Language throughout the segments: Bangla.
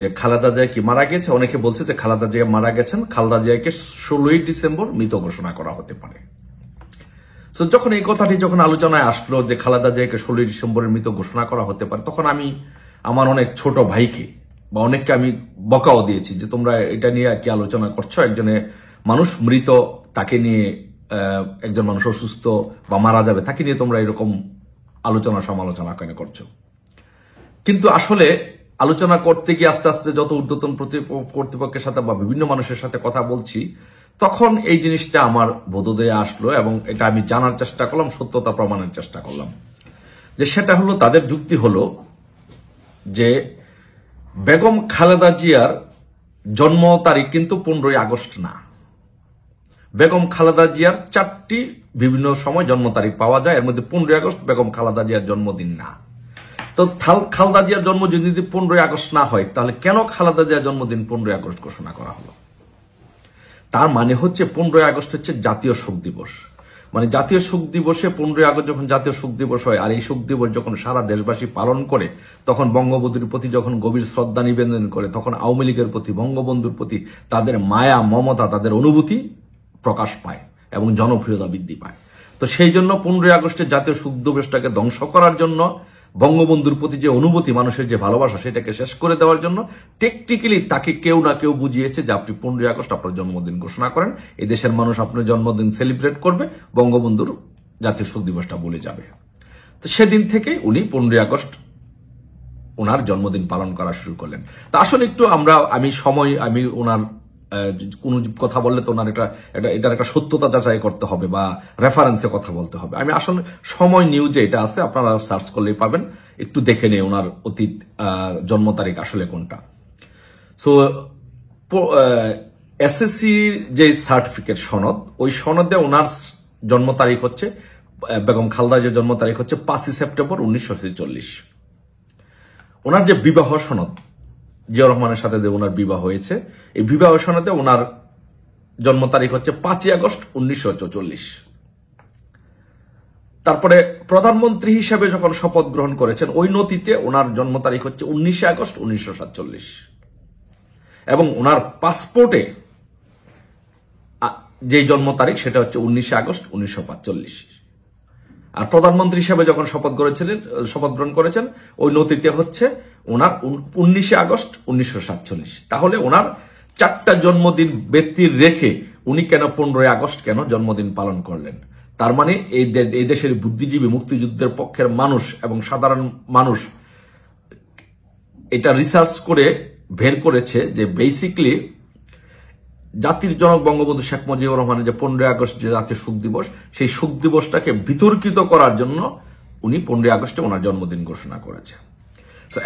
যে খালেদা জিয়া কি মারা গেছে, অনেকে বলছে যে খালেদা জিয়া মারা গেছেন, খালেদা জিয়াকে 16ই ডিসেম্বর মৃত ঘোষণা করা হতে পারে। তো যখন এই কথাটি যখন আলোচনায় আসলো যে খালেদা জিয়াকে 16ই ডিসেম্বরের মৃত ঘোষণা করা হতে পারে, তখন আমি আমার অনেক ছোট ভাইকে বা অনেককে আমি বকাও দিয়েছি যে তোমরা এটা নিয়ে কি আলোচনা করছো, একজনে মানুষ মৃত, তাকে নিয়ে একজন মানুষ অসুস্থ বা মারা যাবে, তাকে নিয়ে তোমরা এরকম আলোচনা সমালোচনা কেন করছো। কিন্তু আসলে আলোচনা করতে গিয়ে আস্তে আস্তে যত ঊর্ধ্বতন কর্তৃপক্ষের সাথে বা বিভিন্ন মানুষের সাথে কথা বলছি, তখন এই জিনিসটা আমার বোধোদয়ে আসলো এবং এটা আমি জানার চেষ্টা করলাম, সত্যতা প্রমাণের চেষ্টা করলাম। যে সেটা হলো, তাদের যুক্তি হলো যে বেগম খালেদা জিয়ার জন্ম তারিখ কিন্তু 15ই আগস্ট না। বেগম খালেদা জিয়ার 4টি বিভিন্ন সময় জন্ম তারিখ পাওয়া যায়, এর মধ্যে 15ই আগস্ট বেগম খালেদা জিয়ার জন্মদিন না। তো খালেদা জিয়ার জন্ম যদি 15ই আগস্ট না হয়, তাহলে কেন খালেদা জিয়ার জন্মদিন 15ই আগস্ট ঘোষণা করা হলো? তার মানে হচ্ছে 15ই আগস্ট হচ্ছে জাতীয় শোক দিবস। মানে জাতীয় শোক দিবসে 15ই আগস্ট যখন জাতীয় শোক দিবস হয়, আর এই শোক দিবস যখন সারা দেশবাসী পালন করে, তখন বঙ্গবন্ধুর প্রতি যখন গভীর শ্রদ্ধা নিবেদন করে, তখন আওয়ামী লীগের প্রতি, বঙ্গবন্ধুর প্রতি তাদের মায়া, মমতা, তাদের অনুভূতি প্রকাশ পায় এবং জনপ্রিয়তা বৃদ্ধি পায়। তো সেই জন্য 15ই আগস্টের জাতীয় শোক দিবসটাকে ধ্বংস করার জন্য, বঙ্গবন্ধুর প্রতি যে অনুভূতি, মানুষের যে ভালোবাসা, সেটাকে শেষ করে দেওয়ার জন্য টেকনিক্যালি তাকে কেউ না কেউ বুঝিয়েছে যে আপনি 15ই আগস্ট আপনার জন্মদিন ঘোষণা করেন, এই দেশের মানুষ আপনার জন্মদিন সেলিব্রেট করবে, বঙ্গবন্ধুর জাতীয় শোক দিবসটা ভুলে যাবে। তো সেদিন থেকেই উনি 15ই আগস্ট ওনার জন্মদিন পালন করা শুরু করলেন। তা আসলে একটু আমি ওনার কোন কথা বললে তো ওনার এটার একটা সত্যতা যাচাই করতে হবে বা রেফারেন্সে কথা বলতে হবে। আমি আসলে সময় নিউজে এটা আছে, আপনারা সার্চ করলেই পাবেন, একটু দেখে নিয়ে ওনার অতীত জন্ম তারিখ আসলে কোনটা। সো এসএসসি যে সার্টিফিকেট সনদ, ওই সনদে ওনার জন্ম তারিখ হচ্ছে, বেগম খালেদা জিয়ার জন্ম তারিখ হচ্ছে 5ই সেপ্টেম্বর 1946। ওনার যে বিবাহ সনদ, জিয়া রহমানের সাথে যে ওনার বিবাহ হয়েছে, এই বিবাহ সনদে ওনার জন্ম তারিখ হচ্ছে 5ই আগস্ট 1944। তারপরে প্রধানমন্ত্রী হিসেবে যখন শপথ গ্রহণ করেছেন, ওই নথিতে ওনার জন্ম তারিখ হচ্ছে 19 আগস্ট 1947 এবং ওনার পাসপোর্টে যে জন্ম তারিখ সেটা হচ্ছে 19 আগস্ট 1945। আর প্রধানমন্ত্রী হিসেবে যখন শপথ গ্রহণ করেছেন, ওই নথিতে হচ্ছে ওনার 19 আগস্ট 1947। তাহলে ওনার 4টা জন্মদিন ব্যতির রেখে উনি কেন 15ই আগস্ট কেন জন্মদিন পালন করলেন? তার মানে এই দেশের বুদ্ধিজীবী, মুক্তিযুদ্ধের পক্ষের মানুষ এবং সাধারণ মানুষ এটা রিসার্চ করে বের করেছে যে বেসিক্যালি জাতির জনক বঙ্গবন্ধু শেখ মুজিবুর রহমানের যে 15ই আগস্ট যে জাতীয় শোক দিবস, সেই শোক দিবসটাকে বিতর্কিত করার জন্য উনি 15ই আগস্টে ওনার জন্মদিন ঘোষণা করেছে।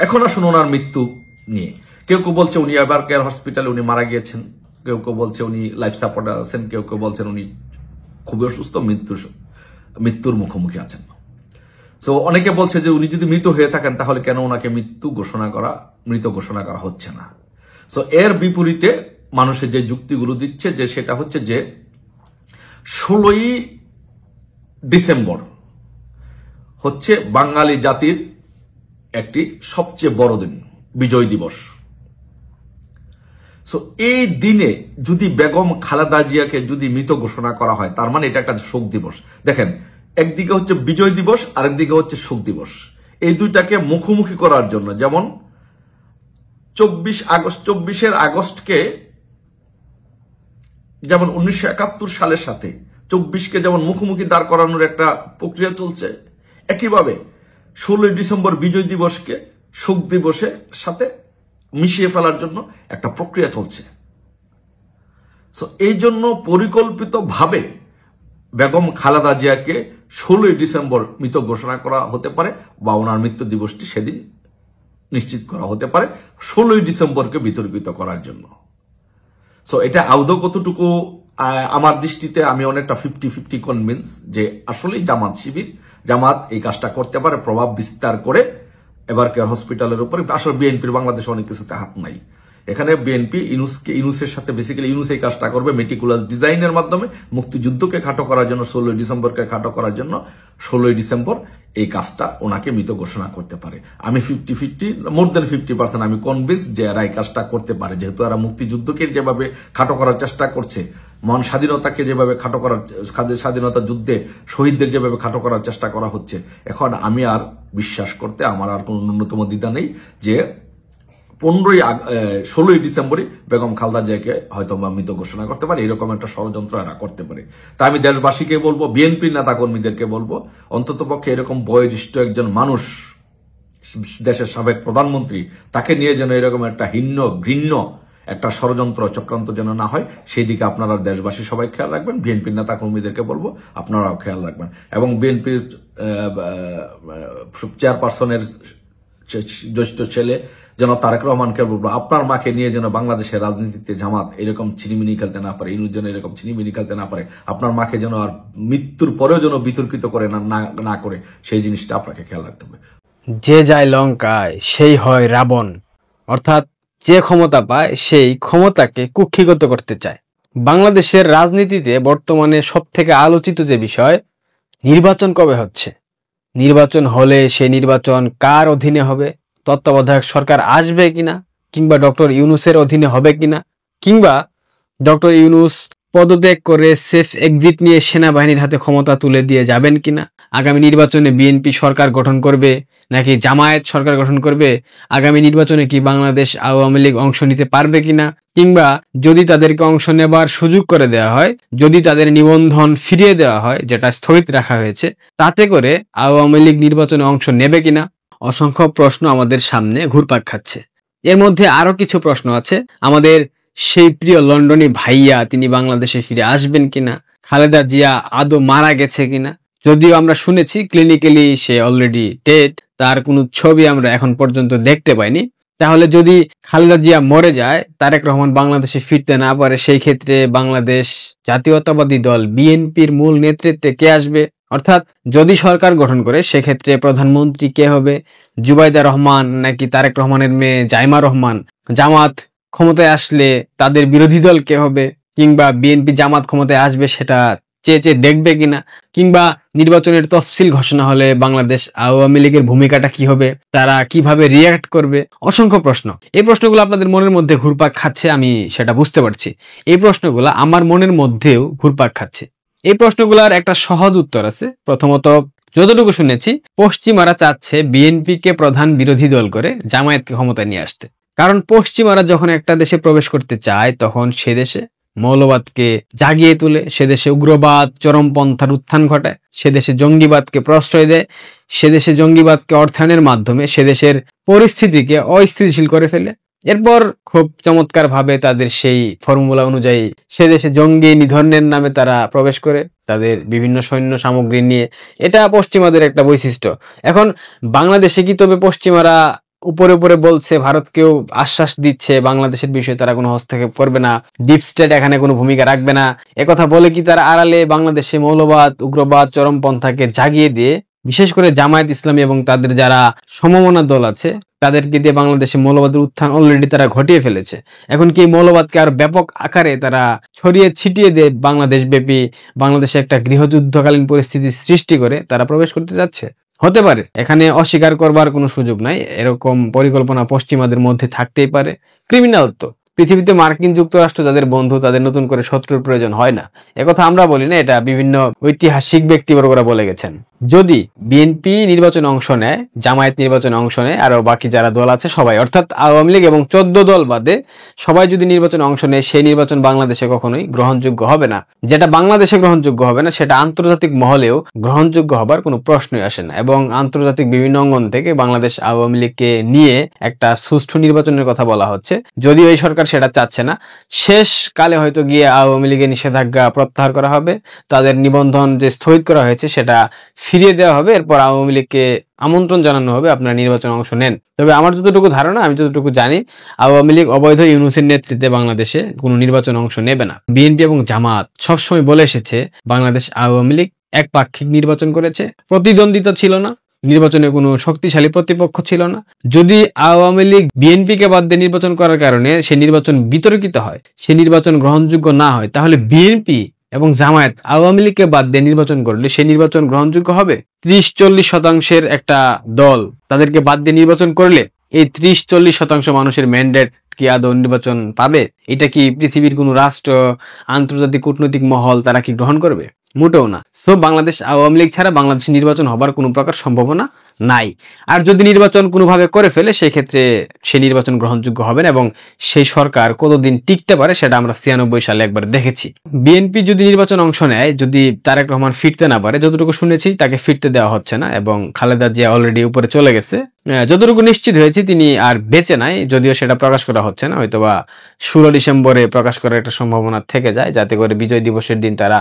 এখন আসুন ওনার মৃত্যু নিয়ে। কেউ কেউ বলছে উনি এবার কেয়ার হসপিটালে উনি মারা গিয়েছেন, কেউ কেউ বলছে উনি লাইফ সাপোর্টে আছেন, কেউ কেউ বলছেন উনি খুবই অসুস্থ, মৃত্যুর মুখোমুখি আছেন। সো অনেকে বলছে যে উনি যদি মৃত হয়ে থাকেন, তাহলে কেন ওনাকে মৃত ঘোষণা করা হচ্ছে না। সো এর বিপরীতে মানুষের যে যুক্তিগুলো দিচ্ছে, যে সেটা হচ্ছে যে 16ই ডিসেম্বর হচ্ছে বাঙালি জাতির একটি সবচেয়ে বড় দিন, বিজয় দিবস। সো এই দিনে যদি বেগম খালেদা জিয়াকে যদি মৃত ঘোষণা করা হয়, তার মানে এটা একটা শোক দিবস। দেখেন, একদিকে হচ্ছে বিজয় দিবস, আরেকদিকে হচ্ছে শোক দিবস। এই দুইটাকে মুখোমুখি করার জন্য, যেমন 24 আগস্টকে যেমন 1971 সালের সাথে 24কে যেমন মুখোমুখি দাঁড় করানোর একটা প্রক্রিয়া চলছে, একইভাবে 16ই ডিসেম্বর বিজয় দিবসকে শোক দিবসের সাথে মিশিয়ে ফেলার জন্য একটা প্রক্রিয়া চলছে। সো এই জন্য পরিকল্পিতভাবে বেগম খালেদা জিয়াকে 16ই ডিসেম্বর মৃত ঘোষণা করা হতে পারে বা ওনার মৃত্যু দিবসটি সেদিন নিশ্চিত করা হতে পারে 16ই ডিসেম্বরকে বিতর্কিত করার জন্য। সো এটা আদৌ কতটুকু, আমার দৃষ্টিতে আমি অনেকটা 50-50 কনভিন্স যে আসলেই জামাত এই কাজটা করতে পারে, প্রভাব বিস্তার করে এবার কেয়ার হসপিটালের উপরে। আসলে বিএনপির বাংলাদেশে অনেক কিছুতে হাত নাই, এখানে বিএনপি ইউনুসের সাথে বেসিক্যালি ইউনুস এই কাজটা করবে মেটিকুলাস ডিজাইনের মাধ্যমে মুক্তিযুদ্ধকে খাটো করার জন্য 16 ডিসেম্বরকে খাটো করার জন্য 16 ডিসেম্বর এই কাজটা ওনাকে মৃত ঘোষণা করতে পারে। আমি 50-50 মোর দেন 50% আমি কনভিন্স যে এরা এই কাজটা করতে পারে, যেহেতু এরা মুক্তিযুদ্ধকে যেভাবে খাটো করার চেষ্টা করছে, মহান স্বাধীনতাকে যেভাবে খাটো করার, স্বাধীনতা যুদ্ধে শহীদদের যেভাবে খাটো করার চেষ্টা করা হচ্ছে, এখন আমি আর বিশ্বাস করতে আমার আর কোনো ন্যূনতম দ্বিধা নেই যে 16ই ডিসেম্বরই বেগম খালেদা জিয়াকে হয়তো মৃত ঘোষণা করতে পারে, এরকম একটা ষড়যন্ত্র এরা করতে পারে। তা আমি দেশবাসীকে বলবো, বিএনপি নেতা কর্মীদেরকে বলবো, অন্তত পক্ষে এরকম বয়োজ্যেষ্ঠ একজন মানুষ, দেশের সাবেক প্রধানমন্ত্রী, তাকে নিয়ে যেন এরকম একটা ঘৃণ্য একটা ষড়যন্ত্র চক্রান্ত যেন না হয়, সেই দিকে আপনারা দেশবাসী সবাই খেয়াল রাখবেন। বিএনপির নেতা কর্মীদেরকে বলবো আপনারাও খেয়াল রাখবেন, এবং বিএনপির চেয়ারপারসনের জ্যেষ্ঠ ছেলে যেন তারেক রহমানকে বলবো, আপনার মাকে নিয়ে যেন বাংলাদেশের রাজনীতিতে জামাত এরকম ছিনিমিনি খেলতে না পারে, ইনুস যেন এরকম ছিনিমিনি খেলতে না পারে, আপনার মাকে যেন আর মৃত্যুর পরেও যেন বিতর্কিত করে না করে, সেই জিনিসটা আপনাকে খেয়াল রাখতে হবে। যে যায় লঙ্কায় সেই হয় রাবণ, অর্থাৎ যে ক্ষমতা পায় সেই ক্ষমতাকে কুক্ষিগত করতে চায়। বাংলাদেশের রাজনীতিতে বর্তমানে সব থেকে আলোচিত যে বিষয়, নির্বাচন কবে হচ্ছে, নির্বাচন হলে সেই নির্বাচন কার অধীনে হবে, তত্ত্বাবধায়ক সরকার আসবে কিনা, কিংবা ডক্টর ইউনূসের অধীনে হবে কিনা, কিংবা ডক্টর ইউনূস পদত্যাগ করে সেফ এক্সিট নিয়ে সেনাবাহিনীর হাতে ক্ষমতা তুলে দিয়ে যাবেন কিনা, আগামী নির্বাচনে বিএনপি সরকার গঠন করবে নাকি জামায়াত সরকার গঠন করবে, আগামী নির্বাচনে কি বাংলাদেশ আওয়ামী লীগ অংশ নিতে পারবে কিনা, কিংবা যদি তাদেরকে অংশ নেবার সুযোগ করে দেওয়া হয়, যদি তাদের নিবন্ধন ফিরিয়ে দেওয়া হয় যেটা স্থগিত রাখা হয়েছে, তাতে করে আওয়ামী লীগ নির্বাচনে অংশ নেবে কিনা, অসংখ্য প্রশ্ন আমাদের সামনে ঘুরপাক খাচ্ছে। এর মধ্যে আরো কিছু প্রশ্ন আছে, আমাদের সেই প্রিয় লন্ডনী ভাইয়া তিনি বাংলাদেশে ফিরে আসবেন কিনা, খালেদা জিয়া আদৌ মারা গেছে কিনা, যদিও আমরা শুনেছি ক্লিনিক্যালি সে অলরেডি ডেড, তার কোনো ছবি আমরা এখন পর্যন্ত দেখতে পাইনি। তাহলে যদি খালেদা জিয়া মরে যায়, তারেক রহমান বাংলাদেশে ফিরতে না পারে, সেই ক্ষেত্রে বাংলাদেশ জাতীয়তাবাদী দল বিএনপির মূল নেতৃত্বে কে আসবে, অর্থাৎ যদি সরকার গঠন করে সেক্ষেত্রে প্রধানমন্ত্রী কে হবে, জুবাইদা রহমান নাকি তারেক রহমানের মেয়ে জাইমা রহমান, জামাত ক্ষমতায় আসলে তাদের বিরোধী দল কে হবে, কিংবা বিএনপি জামাত ক্ষমতায় আসবে সেটা চেয়ে দেখবে কিনা, কিংবা নির্বাচনের তফসিল ঘোষণা হলে বাংলাদেশ আওয়ামী লীগের ভূমিকাটা কি হবে, তারা কিভাবে রিয়াক্ট করবে, অসংখ্য প্রশ্ন। এই প্রশ্নগুলো আপনাদের মনের মধ্যে ঘুরপাক খাচ্ছে, আমি সেটা বুঝতে পারছি। এই প্রশ্নগুলো আমার মনের মধ্যেও ঘুরপাক খাচ্ছে। এই প্রশ্নগুলোর একটা সহজ উত্তর আছে। প্রথমত, যতটুকু শুনেছি, পশ্চিমারা চাচ্ছে বিএনপিকে প্রধান বিরোধী দল করে জামায়াতকে ক্ষমতায় নিয়ে আসতে। কারণ পশ্চিমারা যখন একটা দেশে প্রবেশ করতে চায় তখন সে দেশে মৌলবাদকে জাগিয়ে তুলে, সে দেশে উগ্রবাদ চরমপন্থার উত্থান ঘটায়, সে দেশে জঙ্গিবাদকে প্রশ্রয় দেয়, সে দেশে জঙ্গিবাদকে অর্থায়নের মাধ্যমে সে দেশের পরিস্থিতিকে অস্থিতিশীল করে ফেলে। এরপর খুব চমৎকার ভাবে তাদের সেই ফর্মুলা অনুযায়ী সে দেশে জঙ্গি নিধনের নামে তারা প্রবেশ করে তাদের বিভিন্ন সৈন্য সামগ্রী নিয়ে। এটা পশ্চিমাদের একটা বৈশিষ্ট্য। এখন বাংলাদেশে কি তবে পশ্চিমারা উপরে উপরে বলছে, ভারতকেও আশ্বাস দিচ্ছে বাংলাদেশের বিষয়ে তারা কোনো হস্তক্ষেপ করবে না, ডিপ স্টেট এখানে কোনো ভূমিকা রাখবে না, একথা বলে কি তারা আড়ালে বাংলাদেশে মৌলবাদ উগ্রবাদ চরমপন্থাকে জাগিয়ে দিয়ে, বিশেষ করে জামায়াত ইসলামী এবং তাদের যারা সমমনা দল আছে তাদেরকে দিয়ে বাংলাদেশে মৌলবাদের উত্থান অলরেডি তারা ঘটিয়ে ফেলেছে। এখন কি মৌলবাদকে আর ব্যাপক আকারে তারা ছড়িয়ে ছিটিয়ে দিয়ে বাংলাদেশ ব্যাপী বাংলাদেশে একটা গৃহযুদ্ধকালীন পরিস্থিতি সৃষ্টি করে তারা প্রবেশ করতে যাচ্ছে? হতে পারে, এখানে অস্বীকার করবার কোনো সুযোগ নাই। এরকম পরিকল্পনা পশ্চিমাদের মধ্যে থাকতেই পারে। ক্রিমিনাল তো পৃথিবীতে মার্কিন যুক্তরাষ্ট্র যাদের বন্ধু তাদের নতুন করে শত্রুর প্রয়োজন হয় না, একথা আমরা বলি না, এটা বিভিন্ন ঐতিহাসিক ব্যক্তিবর্গরা বলে গেছেন। যদি বিএনপি নির্বাচনে অংশ নেয়, জামায়াত নির্বাচনে অংশ নেয়, আরো বাকি যারা দল আছে সবাই, অর্থাৎ আওয়ামী লীগ এবং 14 দল বাদে সবাই যদি নির্বাচনে অংশ নেয়, সেই নির্বাচন বাংলাদেশে কখনোই গ্রহণযোগ্য হবে না। যেটা বাংলাদেশে গ্রহণযোগ্য হবে না সেটা আন্তর্জাতিক মহলেও গ্রহণযোগ্য হবার কোনো প্রশ্নই আসে না। এবং আন্তর্জাতিক বিভিন্ন অঙ্গন থেকে বাংলাদেশ আওয়ামী লীগকে নিয়ে একটা সুষ্ঠু নির্বাচনের কথা বলা হচ্ছে, যদিও এই সরকার সেটা চাচ্ছে না। শেষ কালে হয়তো গিয়ে আওয়ামী লীগের নিষেধাজ্ঞা প্রত্যাহার করা হবে, তাদের নিবন্ধন যে স্থগিত করা হয়েছে সেটা ফিরিয়ে দেওয়া হবে, এরপর আওয়ামী লীগকে আমন্ত্রণ জানানো হবে আপনারা নির্বাচনে অংশ নেন। তবে আমার যতটুকু ধারণা, আমি যতটুকু জানি, আওয়ামী লীগ অবৈধ ইউনূসের নেতৃত্বে বাংলাদেশে কোনো নির্বাচনে অংশ নেবে না। বিএনপি এবং জামাত সবসময় বলে এসেছে বাংলাদেশ আওয়ামী লীগ একপাক্ষিক নির্বাচন করেছে, প্রতিদ্বন্দ্বিতা ছিল না, নির্বাচনে কোনো শক্তিশালী প্রতিপক্ষ ছিল না। যদি আওয়ামী লীগ বিএনপিকে বাদ দিয়ে নির্বাচন করার কারণে সে নির্বাচন বিতর্কিত হয়, সে নির্বাচন গ্রহণযোগ্য না হয়, তাহলে বিএনপি এবং জামায়াত আওয়ামী লীগকে বাদ দিয়ে নির্বাচন করলে সে নির্বাচন গ্রহণযোগ্য হবে? 30-40% একটা দল তাদেরকে বাদ দিয়ে নির্বাচন করলে এই 30-40% মানুষের ম্যান্ডেট কি আদৌ নির্বাচন পাবে? এটা কি পৃথিবীর কোনো রাষ্ট্র, আন্তর্জাতিক কূটনৈতিক মহল তারা কি গ্রহণ করবে? মোটেও না। সো বাংলাদেশ আওয়ামী লীগ ছাড়া বাংলাদেশ নির্বাচন হবার কোনো প্রকার সম্ভাবনা নাই। আর যদি নির্বাচন কোনোভাবে করে ফেলে সেক্ষেত্রে সেই নির্বাচন গ্রহণযোগ্য হবে না এবং সেই সরকার কতদিন টিকতে পারে সেটা আমরা 96 সালে একবার দেখেছি। বিএনপি যদি নির্বাচন অংশ নেয়, যদি তারেক রহমান ফিরতে না পারে, যতটুকু শুনেছি তাকে ফিরতে দেওয়া হচ্ছে না এবং খালেদা জিয়া অলরেডি উপরে চলে গেছে, যতটুকু নিশ্চিত হয়েছে তিনি আর বেঁচে নাই, যদিও সেটা প্রকাশ করা হচ্ছে না, হয়তোবা 16 ডিসেম্বরে প্রকাশ করার একটা সম্ভাবনা থেকে যায়, যাতে করে বিজয় দিবসের দিন তারা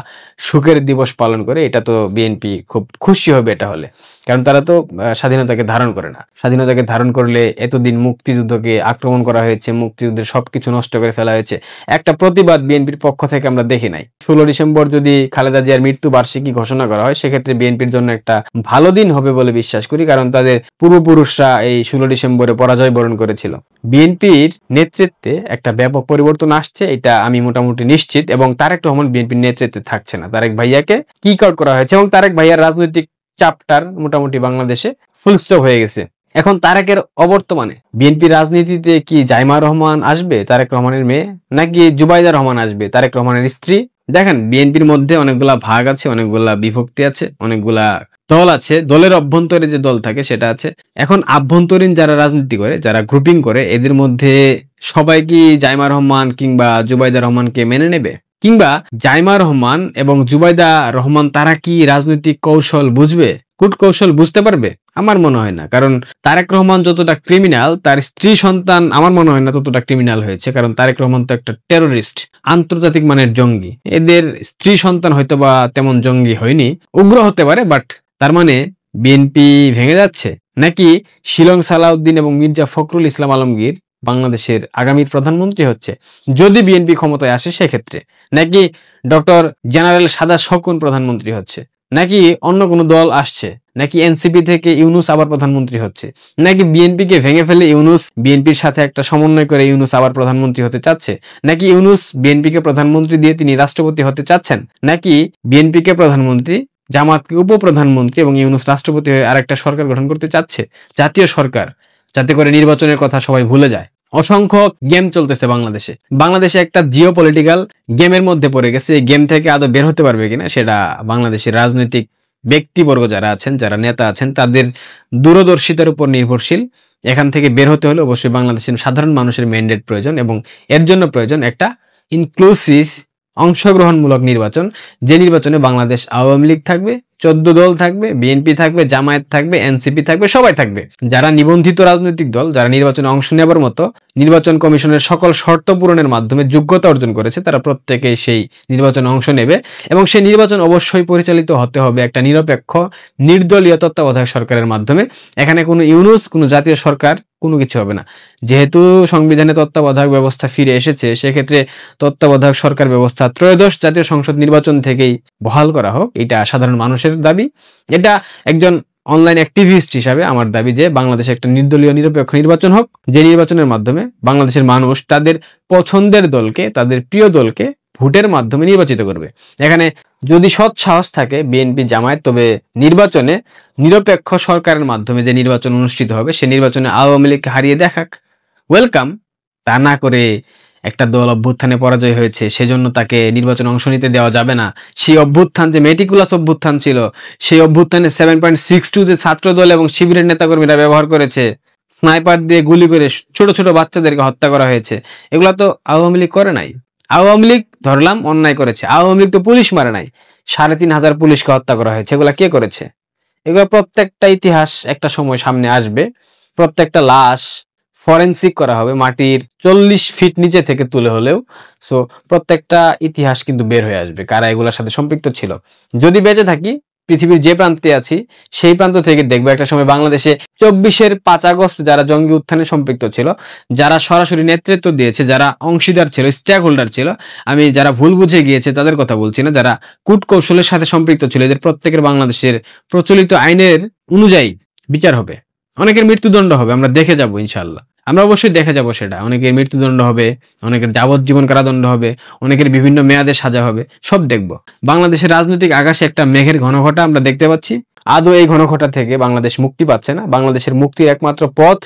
সুখের দিবস পালন করে। এটা তো বিএনপি খুব খুশি হবে এটা হলে, কারণ তারা তো স্বাধীনতাকে ধারণ করে না। স্বাধীনতাকে ধারণ করলে এতদিন মুক্তিযুদ্ধকে আক্রমণ করা হয়েছে, মুক্তিযুদ্ধের সবকিছু নষ্ট করে ফেলা হয়েছে, একটা প্রতিবাদ বিএনপির পক্ষ থেকে আমরা দেখি নাই। 16 ডিসেম্বর যদি খালেদা জিয়ার মৃত্যু বার্ষিকী ঘোষণা করা হয় সেক্ষেত্রে বিএনপির জন্য একটা ভালো দিন হবে বলে বিশ্বাস করি, কারণ তাদের পূর্বপুরুষরা এই 16 ডিসেম্বরে পরাজয় বরণ করেছিল। বিএনপির নেতৃত্বে একটা ব্যাপক পরিবর্তন আসছে, এটা আমি মোটামুটি নিশ্চিত। এবং তারেক রহমান বিএনপির নেতৃত্বে থাকছে না, তারেক ভাইয়াকে কিক আউট করা হয়েছে এবং তারেক ভাইয়ার রাজনৈতিক চ্যাপ্টার মোটামুটি বাংলাদেশে ফুল স্টপ হয়ে গেছে। এখন তারেকের অবর্তমানে বিএনপি রাজনীতিতে কি জাইমা রহমান আসবে, তারেক রহমানের মেয়ে, নাকি জুবাইদা রহমান আসবে, তারেক রহমানের স্ত্রী? দেখেন, বিএনপির মধ্যে অনেকগুলা ভাগ আছে, অনেকগুলা বিভক্তি আছে, অনেকগুলা দল আছে। দলের অভ্যন্তরে যে দল থাকে সেটা আছে। এখন আভ্যন্তরীণ যারা রাজনীতি করে, যারা গ্রুপিং করে, এদের মধ্যে সবাই কি জাইমা রহমান কিংবা জুবাইদা রহমানকে মেনে নেবে? কিংবা জাইমা রহমান এবং জুবাইদা রহমান তারা কি রাজনৈতিক কৌশল বুঝবে, কূটকৌশল বুঝতে পারবে? আমার মনে হয় না। কারণ তারেক রহমান যতটা ক্রিমিনাল, তার স্ত্রী সন্তান আমার মনে হয় না ততটা ক্রিমিনাল হয়েছে, কারণ তারেক রহমান তো একটা টেরোরিস্ট, আন্তর্জাতিক মানের জঙ্গি। এদের স্ত্রী সন্তান হয়তো বা তেমন জঙ্গি হয়নি, উগ্র হতে পারে, বাট তার মানে বিএনপি ভেঙে যাচ্ছে নাকি? শিলং সালাউদ্দিন এবং মির্জা ফখরুল ইসলাম আলমগীর বাংলাদেশের আগামীর প্রধানমন্ত্রী হচ্ছে যদি বিএনপি ক্ষমতায় আসে সেক্ষেত্রে, নাকি ডক্টর জেনারেল সাদাত শকুন প্রধানমন্ত্রী হচ্ছে, নাকি অন্য কোনো দল আসছে, নাকি এনসিপি থেকে ইউনুস আবার প্রধানমন্ত্রী হচ্ছে, নাকি বিএনপি কে ভেঙে ফেলে ইউনুস বিএনপির সাথে একটা সমন্বয় করে ইউনুস আবার প্রধানমন্ত্রী হতে চাচ্ছে, নাকি ইউনুস বিএনপি কে প্রধানমন্ত্রী দিয়ে তিনি রাষ্ট্রপতি হতে চাচ্ছেন, নাকি বিএনপি কে প্রধানমন্ত্রী, জামাতকে উপপ্রধানমন্ত্রী এবং ইউনুস রাষ্ট্রপতি হয়ে আরেকটা সরকার গঠন করতে চাচ্ছে, জাতীয় সরকার, যাতে করে নির্বাচনের কথা সবাই ভুলে যায়। অসংখ্য গেম চলতেছে বাংলাদেশে। বাংলাদেশে একটা জিও পলিটিক্যাল গেমের মধ্যে পড়ে গেছে। এই গেম থেকে আদৌ বের হতে পারবে কিনা সেটা বাংলাদেশের রাজনৈতিক ব্যক্তিবর্গ যারা আছেন, যারা নেতা আছেন, তাদের দূরদর্শিতার উপর নির্ভরশীল। এখান থেকে বের হতে হলে অবশ্যই বাংলাদেশের সাধারণ মানুষের ম্যান্ডেট প্রয়োজন এবং এর জন্য প্রয়োজন একটা ইনক্লুসিভ অংশগ্রহণমূলক নির্বাচন, যে নির্বাচনে বাংলাদেশ আওয়ামী লীগ থাকবে, 14 দল থাকবে, বিএনপি থাকবে, জামায়াত থাকবে, এনসিপি থাকবে, সবাই থাকবে। যারা নিবন্ধিত রাজনৈতিক দল, যারা নির্বাচনে অংশ নেবার মতো নির্বাচন কমিশনের সকল শর্ত পূরণের মাধ্যমে যোগ্যতা অর্জন করেছে, তারা প্রত্যেকেই সেই নির্বাচনে অংশ নেবে এবং সেই নির্বাচন অবশ্যই পরিচালিত হতে হবে একটা নিরপেক্ষ নির্দলীয় তত্ত্বাবধায়ক সরকারের মাধ্যমে। এখানে কোনো ইউনুস, কোনো জাতীয় সরকার, কোনো কিছু হবে না। যেহেতু সংবিধানে তত্ত্বাবধায়ক ব্যবস্থা ফিরে এসেছে, সেক্ষেত্রে তত্ত্বাবধায়ক সরকার ব্যবস্থা ত্রয়োদশ জাতীয় সংসদ নির্বাচন থেকেই বহাল করা হোক, এটা সাধারণ মানুষের দাবি। এটা একজন অনলাইন অ্যাক্টিভিস্ট হিসাবে আমার দাবি যে বাংলাদেশে একটা নির্দলীয় নিরপেক্ষ নির্বাচন হোক, যে নির্বাচনের মাধ্যমে বাংলাদেশের মানুষ তাদের পছন্দের দলকে, তাদের প্রিয় দলকে ভোটের মাধ্যমে নির্বাচিত করবে। এখানে যদি সৎ সাহস থাকে বিএনপি, জামায়াত, তবে নির্বাচনে নিরপেক্ষ সরকারের মাধ্যমে যে নির্বাচন অনুষ্ঠিত হবে সে নির্বাচনে আওয়ামী লীগকে হারিয়ে দেখাক, ওয়েলকাম। তা না করে একটা দল অভ্যুত্থানে পরাজয় হয়েছে সেজন্য তাকে নির্বাচনে অংশ নিতে দেওয়া যাবে না, সেই অভ্যুত্থান যে মেটিকুলাস অভ্যুত্থান ছিল, সেই অভ্যুত্থানে 7.62 যে ছাত্র দল এবং শিবিরের নেতাকর্মীরা ব্যবহার করেছে, স্নাইপার দিয়ে গুলি করে ছোট ছোট বাচ্চাদেরকে হত্যা করা হয়েছে, এগুলা তো আওয়ামী লীগ করে নাই। আওয়ামী লীগ ধরলাম অন্যায় করেছে, আওয়ামী লীগ তো পুলিশ মারে নাই, 3,500 পুলিশকে হত্যা করা হয়েছে, এগুলা কে করেছে? এগুলো প্রত্যেকটা ইতিহাস একটা সময় সামনে আসবে, প্রত্যেকটা লাশ ফরেনসিক করা হবে মাটির 40 ফিট নিচে থেকে তুলে হলেও। সো প্রত্যেকটা ইতিহাস কিন্তু বের হয়ে আসবে কারা এগুলোর সাথে সম্পৃক্ত ছিল। যদি বেঁচে থাকি, পৃথিবীর যে প্রান্তে আছি সেই প্রান্ত থেকে দেখবো একটা সময় বাংলাদেশে 24-এর 5 আগস্ট যারা জঙ্গি উত্থানে সম্পৃক্ত ছিল, যারা সরাসরি নেতৃত্ব দিয়েছে, যারা অংশীদার ছিল, স্টেক হোল্ডার ছিল, আমি যারা ভুল বুঝে গিয়েছে তাদের কথা বলছি না, যারা কূটকৌশলের সাথে সম্পৃক্ত ছিল, এদের প্রত্যেকের বাংলাদেশের প্রচলিত আইনের অনুযায়ী বিচার হবে, অনেকের মৃত্যুদণ্ড হবে, আমরা দেখে যাব ইনশাআল্লাহ। আমরা অবশ্যই দেখে যাব সেটা। অনেকের মৃত্যুদণ্ড হবে, অনেকের যাবজ্জীবন কারাদণ্ড হবে, অনেকের বিভিন্ন মেয়াদে সাজা হবে, সব দেখব। বাংলাদেশের রাজনৈতিক আকাশে একটা মেঘের ঘনঘটা আমরা দেখতে পাচ্ছি। আদৌ এই ঘনঘটা থেকে বাংলাদেশ মুক্তি পাচ্ছে না। বাংলাদেশের মুক্তির একমাত্র পথ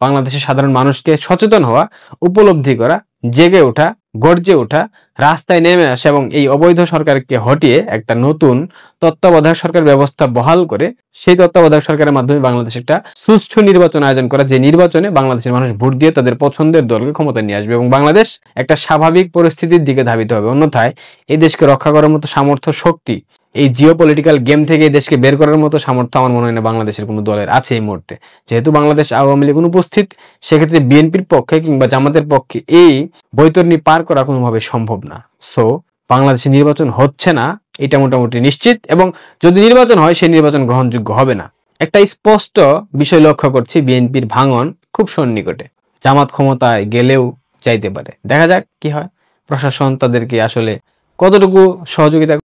বাংলাদেশের সাধারণ মানুষকে সচেতন হওয়া, উপলব্ধি করা, জেগে ওঠা, গর্জে ওঠা, রাস্তায় নেমে আসা এবং এই অবৈধ সরকারকে হটিয়ে একটা নতুন তত্ত্বাবধায়ক সরকার ব্যবস্থা বহাল করে সেই তত্ত্বাবধায়ক সরকারের মাধ্যমে বাংলাদেশে একটা সুষ্ঠু নির্বাচন আয়োজন করা, যে নির্বাচনে বাংলাদেশের মানুষ ভোট দিয়ে তাদের পছন্দের দলকে ক্ষমতায় নিয়ে আসবে এবং বাংলাদেশ একটা স্বাভাবিক পরিস্থিতির দিকে ধাবিত হবে। অন্যথায় এই দেশকে রক্ষা করার মতো সামর্থ্য, শক্তি, এই জিওপলিটিক্যাল গেম থেকে এই দেশকে বের করার মতো সামর্থ্য আমার মনে হয় না বাংলাদেশের কোনো দলের আছে এই মুহূর্তে। যেহেতু বাংলাদেশ আওয়ামী লীগ অনুপস্থিত, সেক্ষেত্রে বিএনপির পক্ষে কিংবা জামাতের পক্ষে এই বৈতরণী পার করা কোনোভাবে সম্ভব না। সো বাংলাদেশে নির্বাচন হচ্ছে না, এটা মোটামুটি নিশ্চিত, এবং যদি নির্বাচন হয় সেই নির্বাচন গ্রহণযোগ্য হবে না। একটা স্পষ্ট বিষয় লক্ষ্য করছি, বিএনপির ভাঙন খুব সন্নিকটে। জামাত ক্ষমতায় গেলেও চাইতে পারে। দেখা যাক কি হয়। প্রশাসন তাদেরকে আসলে কতটুকু সহযোগিতা